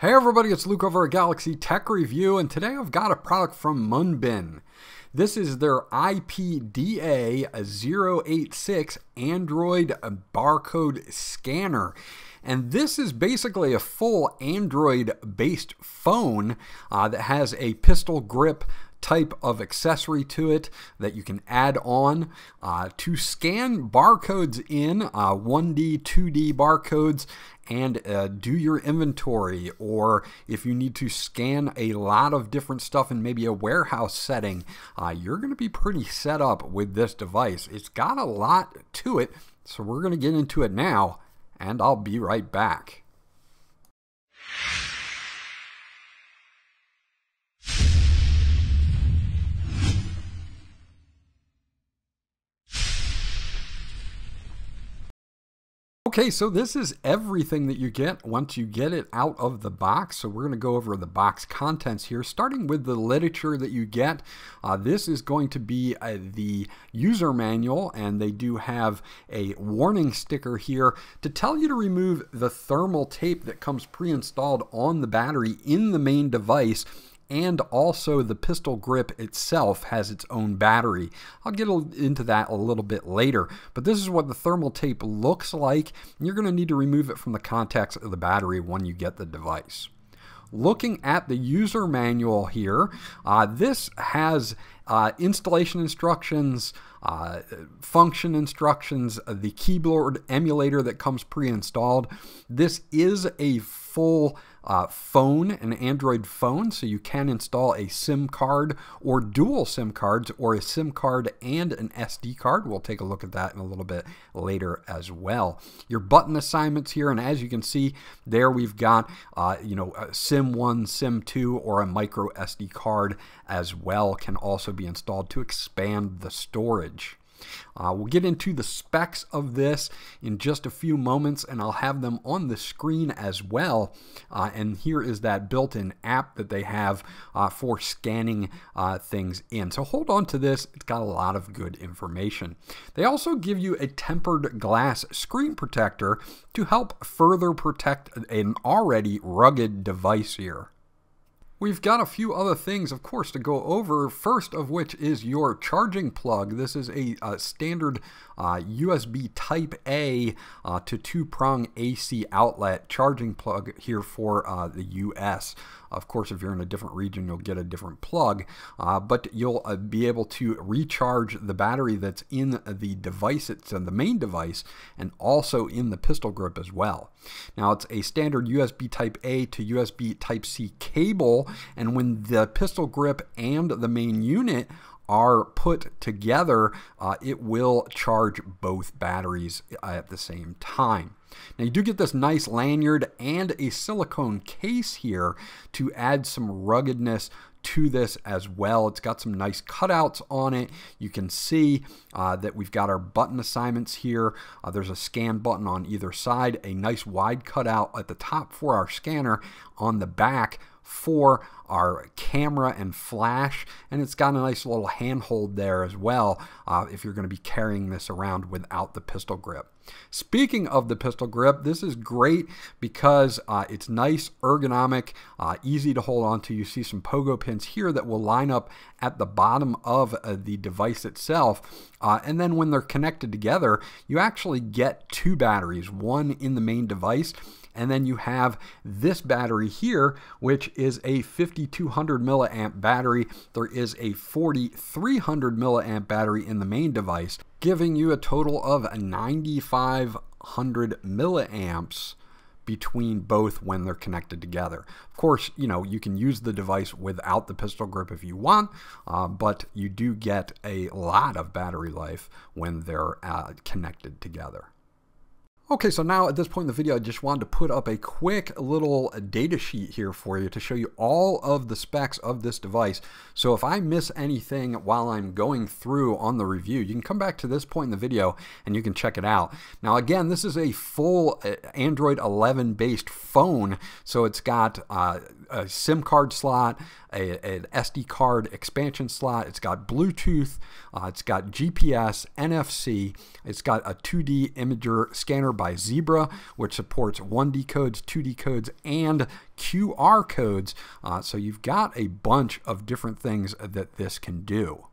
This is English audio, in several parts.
Hey everybody, it's Luke over at Galaxy Tech Review, and today I've got a product from Munbyn. This is their IPDA086 Android barcode scanner. And this is basically a full Android-based phone that has a pistol grip type of accessory to it that you can add on to scan barcodes in 1D, 2D barcodes and do your inventory, or if you need to scan a lot of different stuff in maybe a warehouse setting, you're going to be pretty set up with this device. It's got a lot to it, so we're going to get into it now, and I'll be right back. Okay, so this is everything that you get once you get it out of the box. So we're going to go over the box contents here, starting with the literature that you get. This is going to be the user manual, and they do have a warning sticker here to tell you to remove the thermal tape that comes pre-installed on the battery in the main device. And also the pistol grip itself has its own battery. I'll get into that a little bit later, but this is what the thermal tape looks like. You're going to need to remove it from the contacts of the battery when you get the device. Looking at the user manual here, this has installation instructions, function instructions, the keyboard emulator that comes pre-installed. This is a full phone, an Android phone, so you can install a SIM card or dual SIM cards, or a SIM card and an SD card. We'll take a look at that in a little bit later as well. Your button assignments here, and as you can see there, we've got SIM 1, SIM 2, or a micro SD card as well can also be installed to expand the storage. We'll get into the specs of this in just a few moments, and I'll have them on the screen as well. And here is that built-in app that they have for scanning things in. So hold on to this. It's got a lot of good information. They also give you a tempered glass screen protector to help further protect an already rugged device here. We've got a few other things, of course, to go over, first of which is your charging plug. This is a standard USB Type A to 2-prong AC outlet charging plug here for the US. Of course, if you're in a different region, you'll get a different plug, but you'll be able to recharge the battery that's in the device, it's in the main device, and also in the pistol grip as well. Now, it's a standard USB Type A to USB Type C cable, and when the pistol grip and the main unit are put together, it will charge both batteries at the same time. Now, you do get this nice lanyard and a silicone case here to add some ruggedness to this as well. It's got some nice cutouts on it. You can see that we've got our button assignments here. There's a scan button on either side, a nice wide cutout at the top for our scanner, on the back for our camera and flash, and it's got a nice little handhold there as well if you're going to be carrying this around without the pistol grip. Speaking of the pistol grip, this is great because it's nice, ergonomic, easy to hold on to. You see some pogo pins here that will line up at the bottom of the device itself, and then when they're connected together, you actually get two batteries, one in the main device, and then you have this battery here, which is a 5200 milliamp battery. There is a 4300 milliamp battery in the main device, giving you a total of 9500 milliamps between both when they're connected together. Of course, you can use the device without the pistol grip if you want, but you do get a lot of battery life when they're connected together. Okay, so now at this point in the video, I just wanted to put up a quick little data sheet here for you to show you all of the specs of this device. So if I miss anything while I'm going through on the review, you can come back to this point in the video and you can check it out. Now again, this is a full Android 11 based phone, so it's got a SIM card slot, an SD card expansion slot. It's got Bluetooth. It's got GPS, NFC. It's got a 2D imager scanner by Zebra, which supports 1D codes, 2D codes, and QR codes. So you've got a bunch of different things that this can do.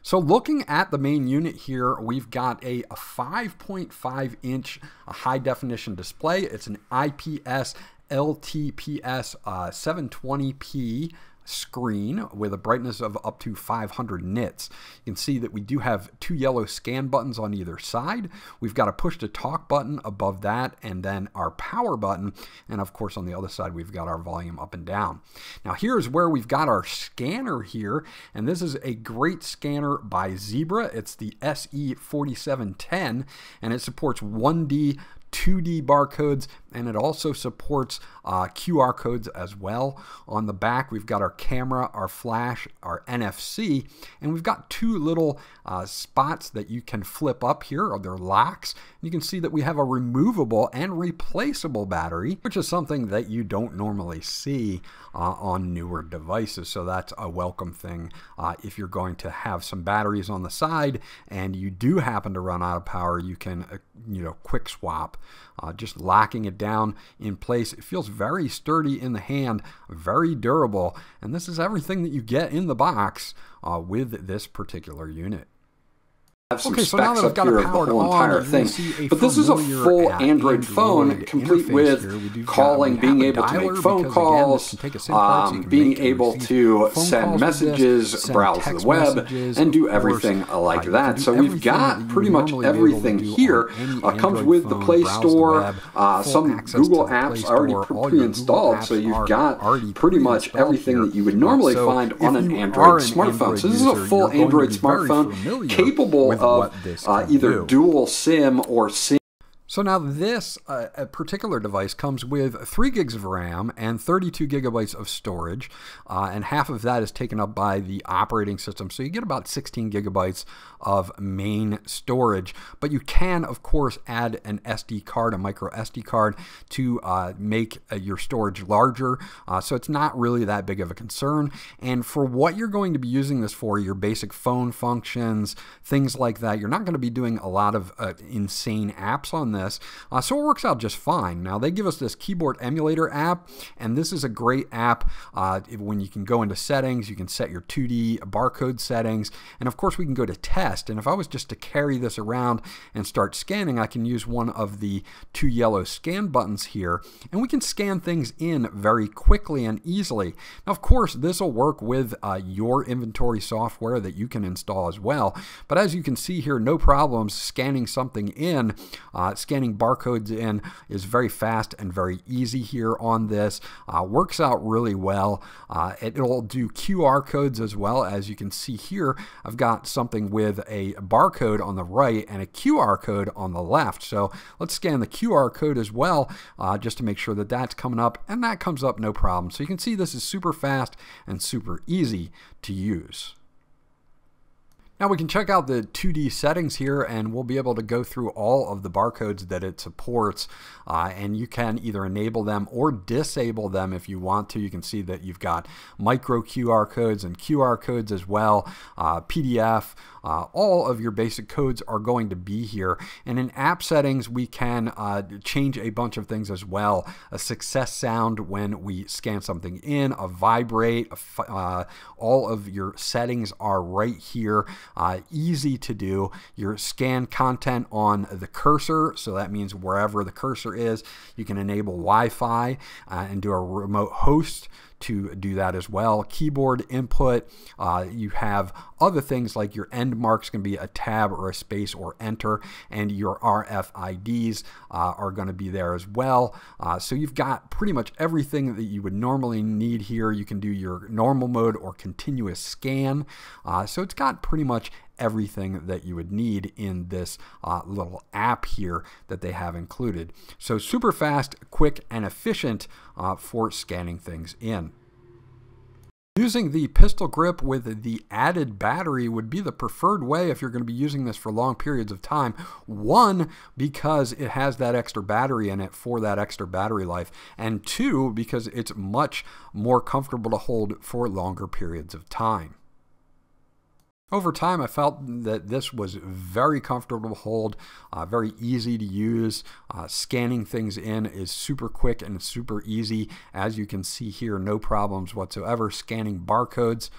So looking at the main unit here, we've got a 5.5 inch high definition display. It's an IPS LTPS 720p screen with a brightness of up to 500 nits. You can see that we do have 2 yellow scan buttons on either side. We've got a push to talk button above that, and then our power button, and of course on the other side we've got our volume up and down. Now here's where we've got our scanner here, and this is a great scanner by Zebra. It's the SE4710, and it supports 1D 2D barcodes, and it also supports QR codes as well. On the back we've got our camera, our flash, our NFC, and we've got 2 little spots that you can flip up here, or they're locks. You can see that we have a removable and replaceable battery, which is something that you don't normally see on newer devices, so that's a welcome thing if you're going to have some batteries on the side and you do happen to run out of power. You can quick swap. Just locking it down in place. It feels very sturdy in the hand, very durable, and this is everything that you get in the box with this particular unit. Okay, so now that I've got it powered on, but this is a full Android phone, complete with calling, being able to make phone calls, being able to send messages, browse the web, and do everything like that. So we've got pretty much everything here. Comes with the Play Store, some Google apps already pre-installed, so you've got pretty much everything that you would normally find on an Android smartphone. So this is a full Android smartphone capable of either dual SIM or SIM. So now this particular device comes with 3 gigs of RAM and 32 gigabytes of storage, and half of that is taken up by the operating system. So you get about 16 gigabytes of main storage, but you can of course add an SD card, a micro SD card, to make your storage larger. So it's not really that big of a concern. And for what you're going to be using this for, your basic phone functions, things like that, you're not going to be doing a lot of insane apps on this. So it works out just fine. Now they give us this keyboard emulator app, and this is a great app when you can go into settings, you can set your 2D barcode settings, and of course we can go to test. And if I was just to carry this around and start scanning, I can use one of the 2 yellow scan buttons here, and we can scan things in very quickly and easily. Now of course this will work with your inventory software that you can install as well, but as you can see here, no problems scanning something in. Scanning barcodes in is very fast and very easy here on this. Works out really well. It'll do QR codes as well. As you can see here, I've got something with a barcode on the right and a QR code on the left. So let's scan the QR code as well, just to make sure that that's coming up, and that comes up no problem. So you can see this is super fast and super easy to use. Now we can check out the 2D settings here, and we'll be able to go through all of the barcodes that it supports, and you can either enable them or disable them if you want to. You can see that you've got micro QR codes and QR codes as well, PDF. All of your basic codes are going to be here, and in app settings we can change a bunch of things as well. A success sound when we scan something in, a vibrate, all of your settings are right here. Easy to do. Your scan content on the cursor, so that means wherever the cursor is, you can enable Wi-Fi and do a remote host to do that as well. Keyboard input, you have other things like your end marks can be a tab or a space or enter, and your RFIDs are going to be there as well. So you've got pretty much everything that you would normally need here. You can do your normal mode or continuous scan. So it's got pretty much everything that you would need in this little app here that they have included. So super fast, quick, and efficient for scanning things in. Using the pistol grip with the added battery would be the preferred way if you're going to be using this for long periods of time. One, because it has that extra battery in it for that extra battery life, and two, because it's much more comfortable to hold for longer periods of time. Over time, I felt that this was very comfortable to hold, very easy to use. Scanning things in is super quick and super easy. As you can see here, no problems whatsoever scanning barcodes.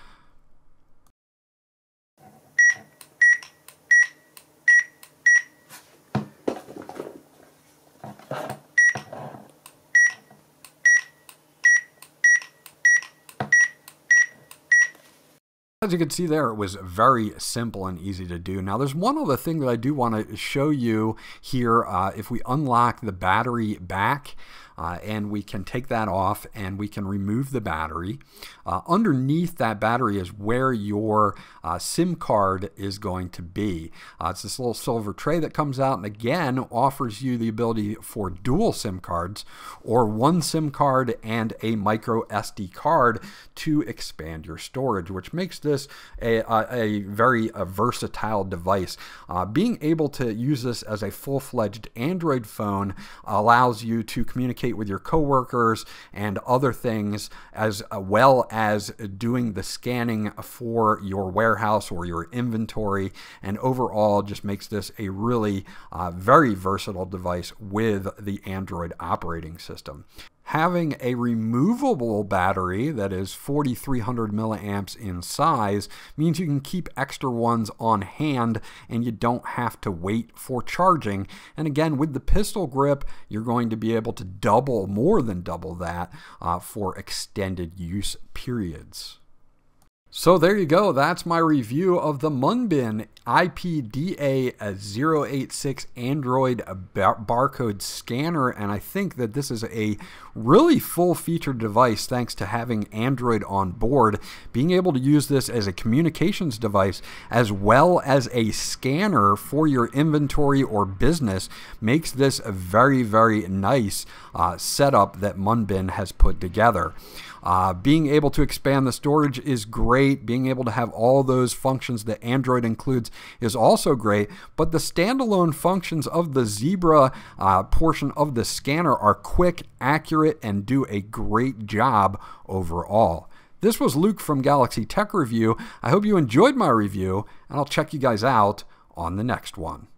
As you can see there, it was very simple and easy to do. Now, there's one other thing that I do want to show you here. If we unlock the battery back, and we can take that off and we can remove the battery. Underneath that battery is where your SIM card is going to be. It's this little silver tray that comes out and again offers you the ability for dual SIM cards or one SIM card and a micro SD card to expand your storage, which makes this a very versatile device. Being able to use this as a full-fledged Android phone allows you to communicate with your coworkers and other things, as well as doing the scanning for your warehouse or your inventory, and overall just makes this a really very versatile device with the Android operating system. Having a removable battery that is 4,300 milliamps in size means you can keep extra ones on hand and you don't have to wait for charging. And again, with the pistol grip, you're going to be able to double, more than double that for extended use periods. So there you go. That's my review of the MUNBYN IPDA086 Android barcode scanner, and I think that this is a really full-featured device thanks to having Android on board. Being able to use this as a communications device as well as a scanner for your inventory or business makes this a very, very nice setup that MUNBYN has put together. Being able to expand the storage is great. Being able to have all those functions that Android includes is also great, but the standalone functions of the Zebra portion of the scanner are quick, accurate, and do a great job overall. This was Luke from Galaxy Tech Review. I hope you enjoyed my review, and I'll check you guys out on the next one.